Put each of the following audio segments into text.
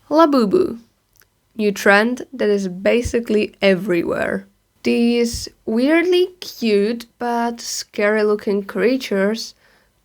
Labubu, new trend that is basically everywhere. These weirdly cute but scary looking creatures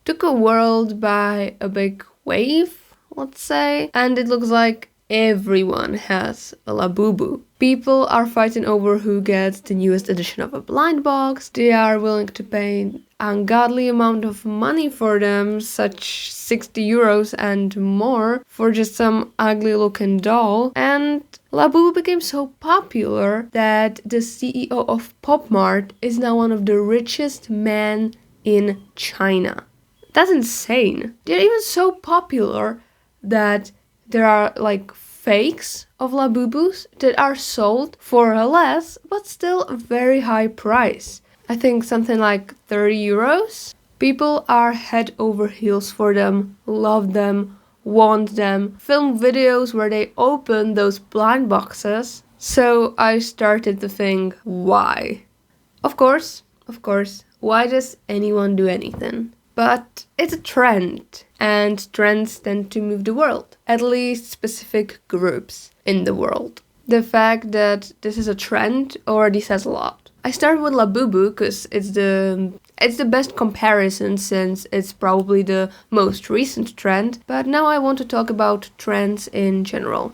took a world by a big wave, let's say, and it looks like everyone has a Labubu. People are fighting over who gets the newest edition of a blind box. They are willing to pay an ungodly amount of money for them, such 60 euros and more, for just some ugly looking doll. And Labubu became so popular that the CEO of Pop Mart is now one of the richest men in China. That's insane. They're even so popular that there are like fakes of Labubus that are sold for a less but still a very high price. I think something like 30 euros. People are head over heels for them, love them, want them, film videos where they open those blind boxes. So I started to think, why? Of course, why does anyone do anything? But it's a trend, and trends tend to move the world, at least specific groups in the world. The fact that this is a trend already says a lot. I started with Labubu because it's the best comparison since it's probably the most recent trend, but now I want to talk about trends in general.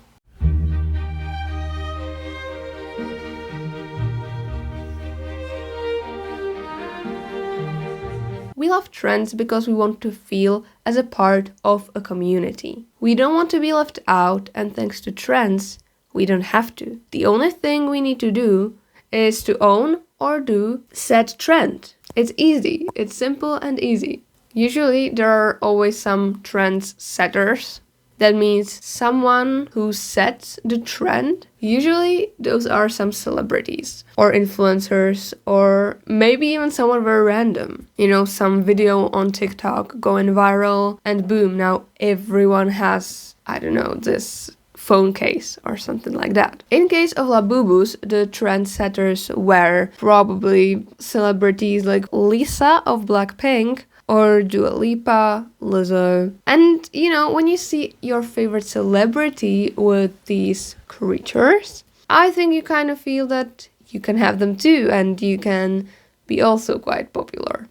We love trends because we want to feel as a part of a community. We don't want to be left out, and thanks to trends, we don't have to. The only thing we need to do is to own or do said trend. It's easy, it's simple and easy. Usually there are always some trend setters. That means someone who sets the trend. Usually those are some celebrities or influencers or maybe even someone very random. You know, some video on TikTok going viral and boom, now everyone has, I don't know, this phone case or something like that. In case of Labubus, the trendsetters were probably celebrities like Lisa of Blackpink or Dua Lipa, Lizzo. And, you know, when you see your favorite celebrity with these creatures, I think you kind of feel that you can have them too and you can be also quite popular.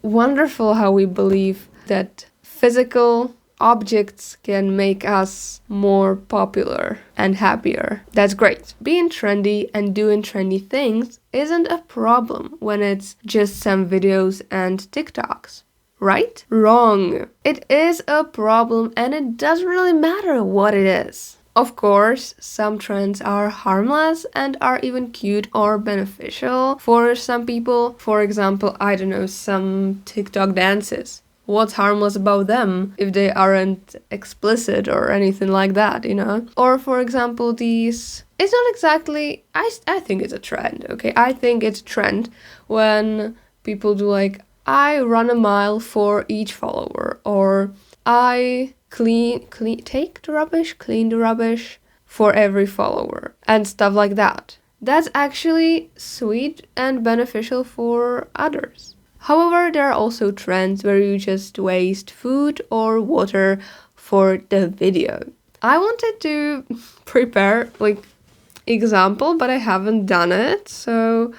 Wonderful how we believe that physical objects can make us more popular and happier. That's great. Being trendy and doing trendy things isn't a problem when it's just some videos and TikToks, right? Wrong. It is a problem and it doesn't really matter what it is. Of course, some trends are harmless and are even cute or beneficial for some people. For example, I don't know, some TikTok dances. What's harmless about them if they aren't explicit or anything like that, you know? Or for example, it's not exactly, I think it's a trend, okay? I think it's a trend when people do like, I run a mile for each follower, or I clean the rubbish for every follower, and stuff like that. That's actually sweet and beneficial for others. However, there are also trends where you just waste food or water for the video. I wanted to prepare example, but I haven't done it, so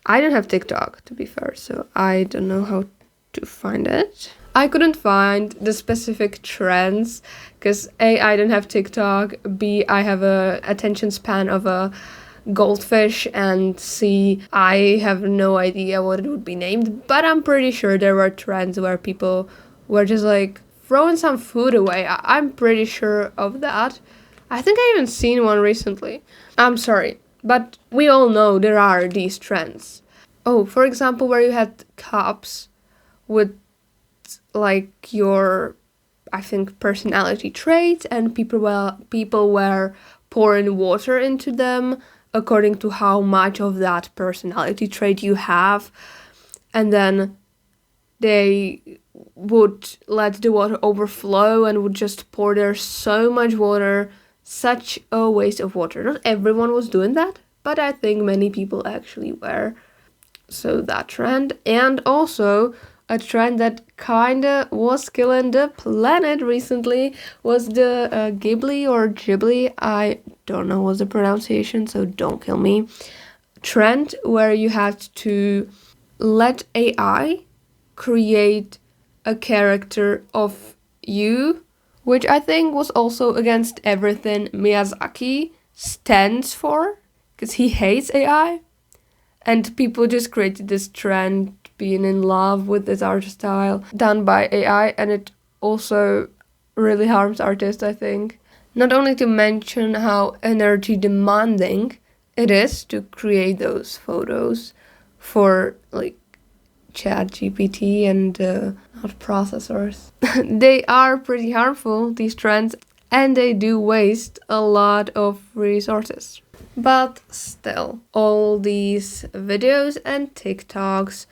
I don't have TikTok, to be fair, so I don't know how to find it. I couldn't find the specific trends because A, I don't have TikTok, B, I have a attention span of a goldfish, and C, I have no idea what it would be named, but I'm pretty sure there were trends where people were just like throwing some food away. I'm pretty sure of that. I think I even seen one recently. I'm sorry, but we all know there are these trends. Oh, for example, where you had cups with like your, I think, personality traits, and people were pouring water into them according to how much of that personality trait you have, and then they would let the water overflow and would just pour there so much water. Such a waste of water. Not everyone was doing that, but I think many people actually were. So that trend. And also a trend that kinda was killing the planet recently was the Ghibli. I don't know what's the pronunciation, so don't kill me. Trend where you have to let AI create a character of you, which I think was also against everything Miyazaki stands for, because he hates AI. And people just created this trend being in love with this art style done by AI, and it also really harms artists, I think. Not only to mention how energy demanding it is to create those photos for like ChatGPT and not processors. They are pretty harmful, these trends, and they do waste a lot of resources. But still, all these videos and TikToks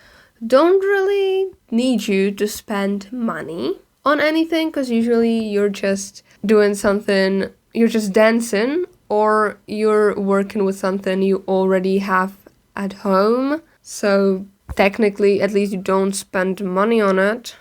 don't really need you to spend money on anything, because usually you're just doing something, you're just dancing, or you're working with something you already have at home. So technically, at least you don't spend money on it.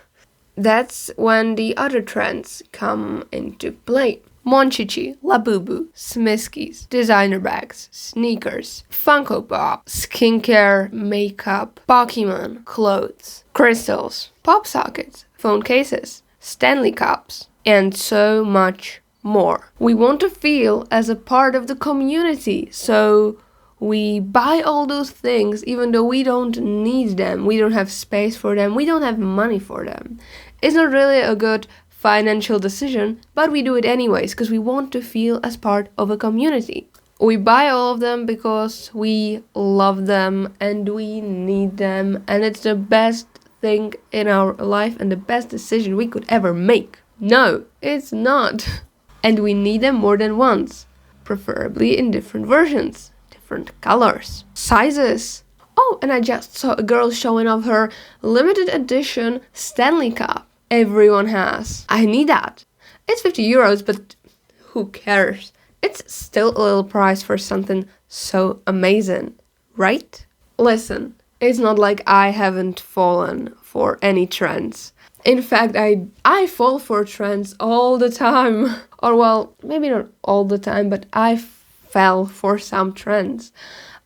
That's when the other trends come into play. Monchichi, Labubu, Smiskies, designer bags, sneakers, Funko Pop, skincare, makeup, Pokemon, clothes, crystals, pop sockets, phone cases, Stanley cups, and so much more. We want to feel as a part of the community, so we buy all those things even though we don't need them, we don't have space for them, we don't have money for them. It's not really a good financial decision, but we do it anyways because we want to feel as part of a community. We buy all of them because we love them and we need them, and it's the best thing in our life and the best decision we could ever make. No, it's not. And we need them more than once, preferably in different versions, different colors, sizes. Oh, and I just saw a girl showing off her limited edition Stanley Cup. Everyone has. I need that. It's 50 euros, but who cares? It's still a little price for something so amazing, right? Listen, it's not like I haven't fallen for any trends. In fact, I fall for trends all the time. Or well, maybe not all the time, but I fell for some trends.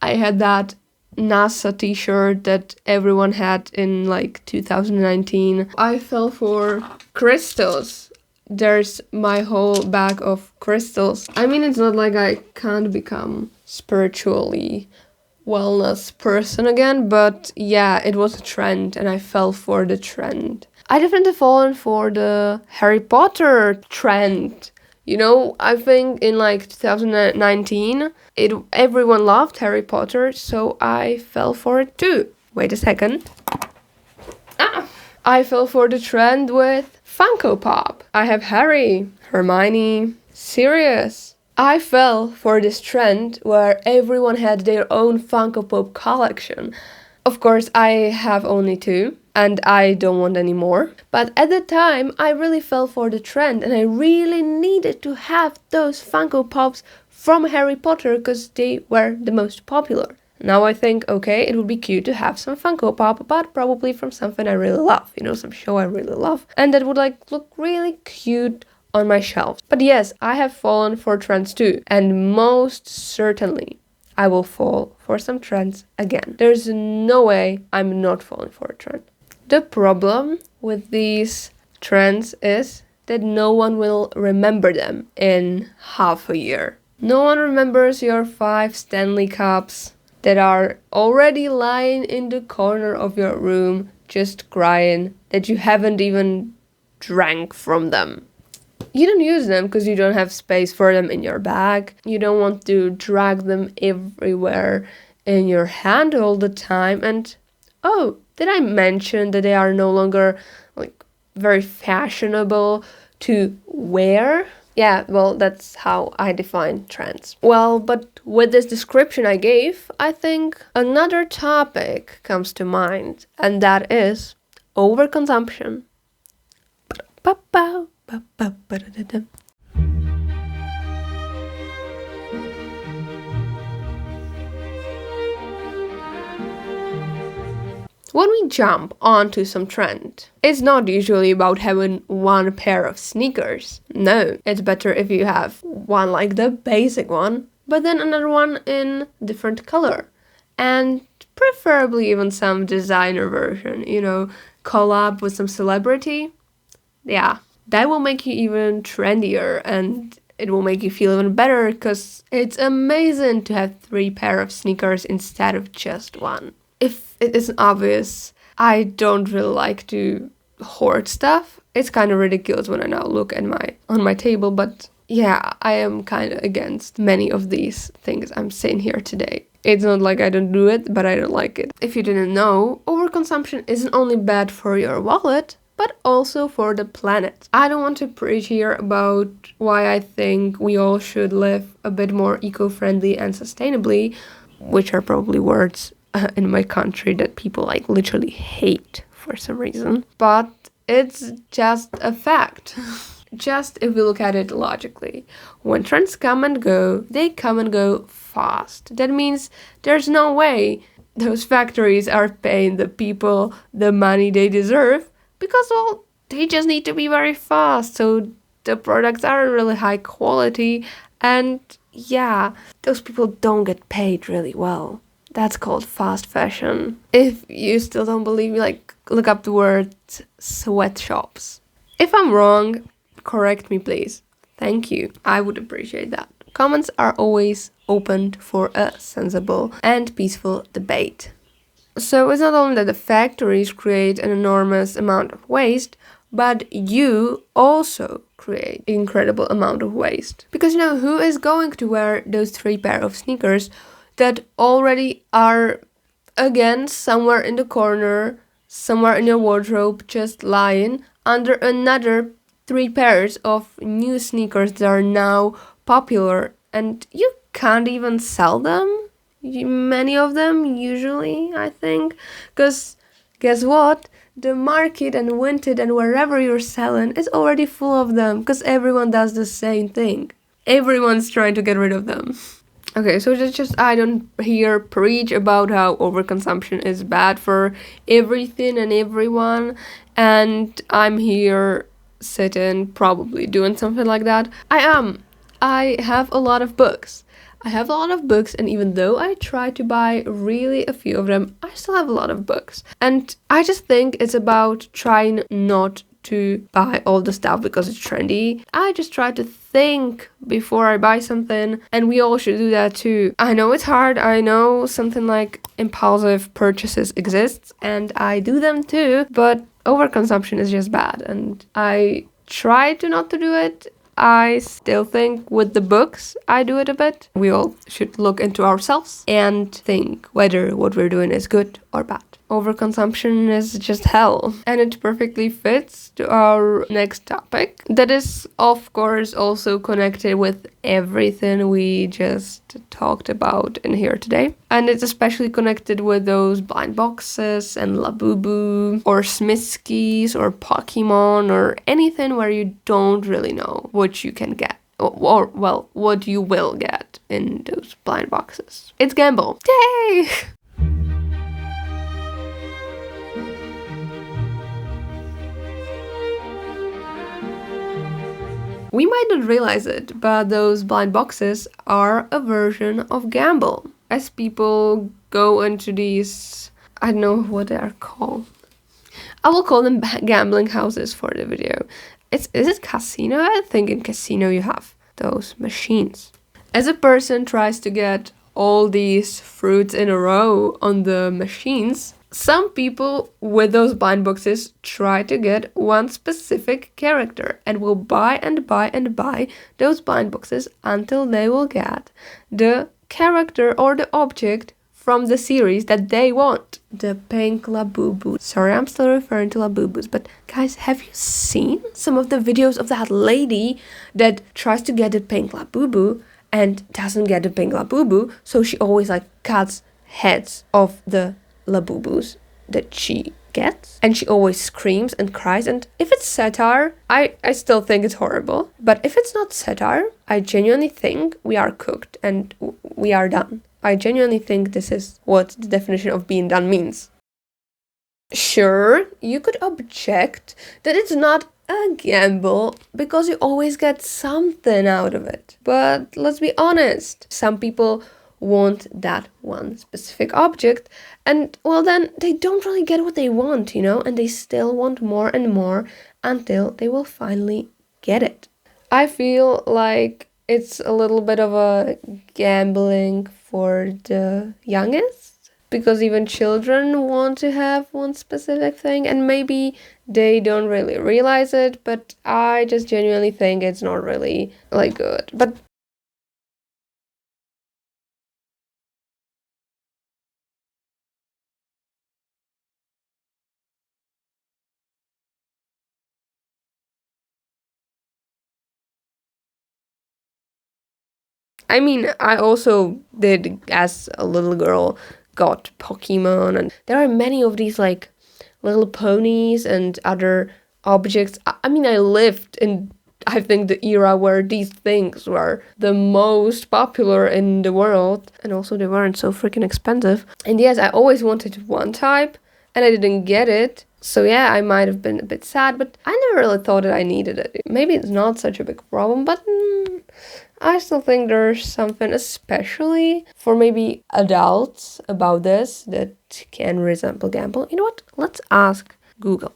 I had that NASA t-shirt that everyone had in like 2019. I fell for crystals. There's my whole bag of crystals. I mean, it's not like I can't become spiritually wellness person again, but yeah, it was a trend and I fell for the trend. I definitely fallen for the Harry Potter trend. You know, I think in like 2019, everyone loved Harry Potter, so I fell for it too. Wait a second. I fell for the trend with Funko Pop. I have Harry, Hermione, Sirius. I fell for this trend where everyone had their own Funko Pop collection. Of course, I have only 2. And I don't want any more. But at the time, I really fell for the trend and I really needed to have those Funko Pops from Harry Potter because they were the most popular. Now I think, okay, it would be cute to have some Funko Pop, but probably from something I really love, you know, some show I really love. And that would like look really cute on my shelf. But yes, I have fallen for trends too. And most certainly, I will fall for some trends again. There's no way I'm not falling for a trend. The problem with these trends is that no one will remember them in half a year. No one remembers your 5 Stanley Cups that are already lying in the corner of your room, just crying, that you haven't even drank from them. You don't use them because you don't have space for them in your bag. You don't want to drag them everywhere in your hand all the time. And oh, did I mention that they are no longer like very fashionable to wear? Yeah, well, that's how I define trends. Well, but with this description I gave, I think another topic comes to mind, and that is overconsumption. When we jump onto some trend, it's not usually about having one pair of sneakers. No, it's better if you have one like the basic one, but then another one in different color. And preferably even some designer version, collab with some celebrity. Yeah, that will make you even trendier and it will make you feel even better because it's amazing to have 3 pair of sneakers instead of just one. If it isn't obvious, I don't really like to hoard stuff. It's kind of ridiculous when I now look at on my table, but yeah, I am kind of against many of these things I'm saying here today. It's not like I don't do it, but I don't like it. If you didn't know, overconsumption isn't only bad for your wallet, but also for the planet. I don't want to preach here about why I think we all should live a bit more eco-friendly and sustainably, which are probably words in my country that people like literally hate for some reason. But it's just a fact. Just if we look at it logically. When trends come and go, they come and go fast. That means there's no way those factories are paying the people the money they deserve because, well, they just need to be very fast. So the products are really high quality and yeah, those people don't get paid really well. That's called fast fashion. If you still don't believe me, like, look up the word sweatshops. If I'm wrong, correct me, please. Thank you. I would appreciate that. Comments are always opened for a sensible and peaceful debate. So it's not only that the factories create an enormous amount of waste, but you also create an incredible amount of waste. Because who is going to wear those 3 pair of sneakers that already are, again, somewhere in the corner, somewhere in your wardrobe, just lying under another 3 pairs of new sneakers that are now popular and you can't even sell them? Many of them, usually, I think. Because guess what? The market and Vinted and wherever you're selling is already full of them because everyone does the same thing. Everyone's trying to get rid of them. Okay, so just I don't hear preach about how overconsumption is bad for everything and everyone, and I'm here sitting probably doing something like that. I have a lot of books. And even though I try to buy really a few of them, I still have a lot of books. And I just think it's about trying not to buy all the stuff because it's trendy. I just try to think before I buy something, and we all should do that too. I know it's hard. I know something like impulsive purchases exists, and I do them too, but overconsumption is just bad, and I try to not to do it. I still think with the books, I do it a bit. We all should look into ourselves and think whether what we're doing is good or bad. Overconsumption is just hell, and it perfectly fits to our next topic. That is, of course, also connected with everything we just talked about in here today. And it's especially connected with those blind boxes and Labubu or Smiskis or Pokemon or anything where you don't really know what you can get. Or what you will get in those blind boxes. It's gamble. Yay! We might not realize it, but those blind boxes are a version of gamble. As people go into these, I don't know what they are called. I will call them gambling houses for the video. Is it casino? I think in casino you have those machines. As a person tries to get all these fruits in a row on the machines, some people with those blind boxes try to get one specific character and will buy and buy and buy those blind boxes until they will get the character or the object from the series that they want. The pink Labubu. Sorry, I'm still referring to Labubus, but guys, have you seen some of the videos of that lady that tries to get the pink Labubu and doesn't get the pink Labubu, so she always cuts heads of the Labubus that she gets, and she always screams and cries, and if it's satire, I still think it's horrible, but if it's not satire, I genuinely think we are cooked and we are done. I genuinely think this is what the definition of being done means. Sure, you could object that it's not a gamble because you always get something out of it. But let's be honest, some people want that one specific object, and well, then they don't really get what they want, and they still want more and more until they will finally get it. I feel like it's a little bit of a gambling for the youngest because even children want to have one specific thing and maybe they don't really realize it, but I just genuinely think it's not really like good. But I mean, I also did, as a little girl, got Pokemon, and there are many of these like little ponies and other objects. I mean, I lived in, I think, the era where these things were the most popular in the world, and also they weren't so freaking expensive. And yes, I always wanted one type, and I didn't get it. So yeah, I might have been a bit sad, but I never really thought that I needed it. Maybe it's not such a big problem, but I still think there's something, especially for maybe adults, about this that can resemble gamble. You know what? Let's ask Google.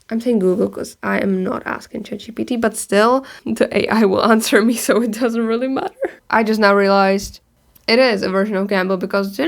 I'm saying Google because I am not asking ChatGPT, but still, the AI will answer me, so it doesn't really matter. I just now realized it is a version of gamble because,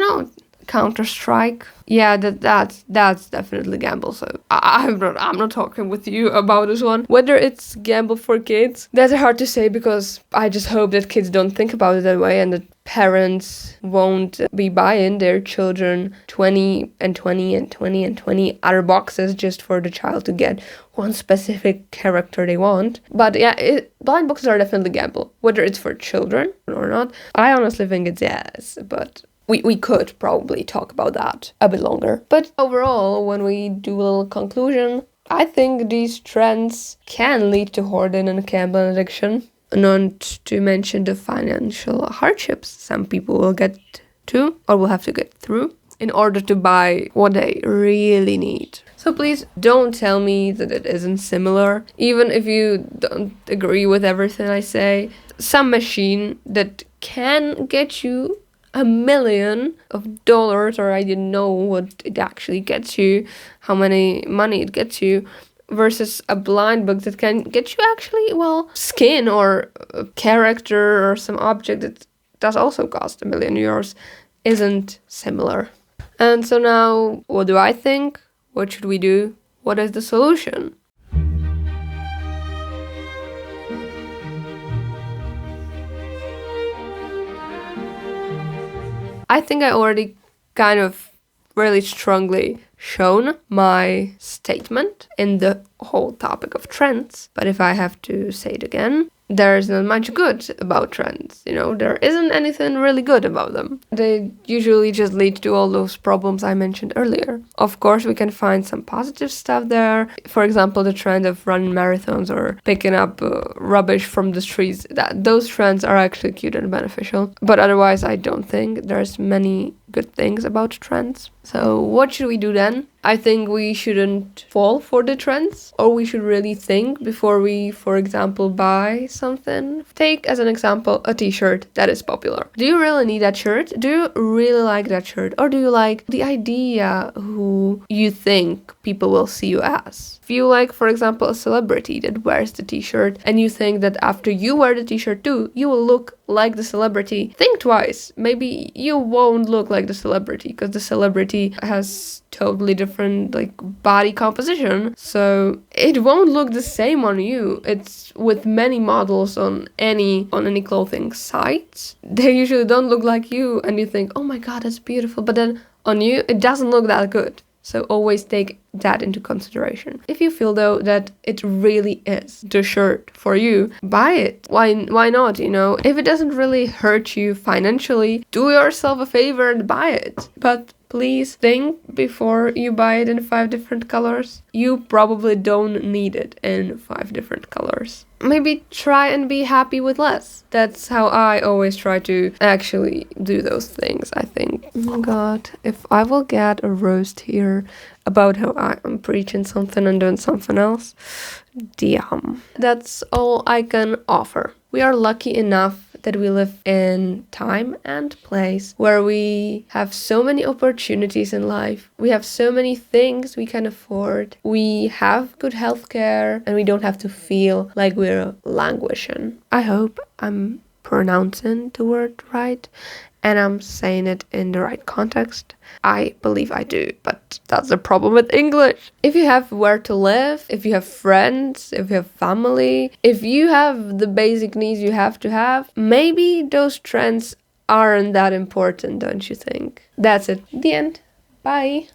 Counter-Strike. Yeah, that's definitely gamble. So I'm not talking with you about this one. Whether it's gamble for kids, that's hard to say because I just hope that kids don't think about it that way and that parents won't be buying their children 20 and 20 and 20 and 20 other boxes just for the child to get one specific character they want. But yeah, blind boxes are definitely gamble, whether it's for children or not. I honestly think it's yes, but we could probably talk about that a bit longer. But overall, when we do a little conclusion, I think these trends can lead to hoarding and gambling addiction. Not to mention the financial hardships some people will get to or will have to get through in order to buy what they really need. So please don't tell me that it isn't similar. Even if you don't agree with everything I say, some machine that can get you $1 million, or I didn't know what it actually gets you, how many money it gets you, versus a blind book that can get you actually, skin or a character or some object that does also cost €1 million, isn't similar. And so now, what do I think? What should we do? What is the solution? I think I already kind of really strongly shown my statement in the whole topic of trends. But if I have to say it again, there is not much good about trends. There isn't anything really good about them. They usually just lead to all those problems I mentioned earlier. Of course, we can find some positive stuff there. For example, the trend of running marathons or picking up rubbish from the streets. Those trends are actually cute and beneficial. But otherwise, I don't think there's many good things about trends. So what should we do then? I think we shouldn't fall for the trends, or we should really think before we, for example, buy something. Take as an example a t-shirt that is popular. Do you really need that shirt? Do you really like that shirt? Or do you like the idea who you think people will see you as? If you like, for example, a celebrity that wears the t-shirt and you think that after you wear the t-shirt too, you will look like the celebrity, think twice. Maybe you won't look like the celebrity because the celebrity has totally different body composition, so it won't look the same on you. It's with many models on any clothing site, they usually don't look like you and you think, oh my god, that's beautiful, but then on you it doesn't look that good. So always take that into consideration. If you feel though that it really is the shirt for you, buy it. Why not? If it doesn't really hurt you financially, do yourself a favor and buy it. But Please think before you buy it in 5 different colors. You probably don't need it in 5 different colors. Maybe try and be happy with less. That's how I always try to actually do those things, I think. Oh my god, if I will get a roast here about how I am preaching something and doing something else, damn. That's all I can offer. We are lucky enough that we live in time and place where we have so many opportunities in life. We have so many things we can afford. We have good healthcare and we don't have to feel like we're languishing. I hope I'm pronouncing the word right and I'm saying it in the right context. I believe I do, but that's the problem with English. If you have where to live, if you have friends, if you have family, if you have the basic needs you have to have, maybe those trends aren't that important, don't you think? That's it. The end. Bye.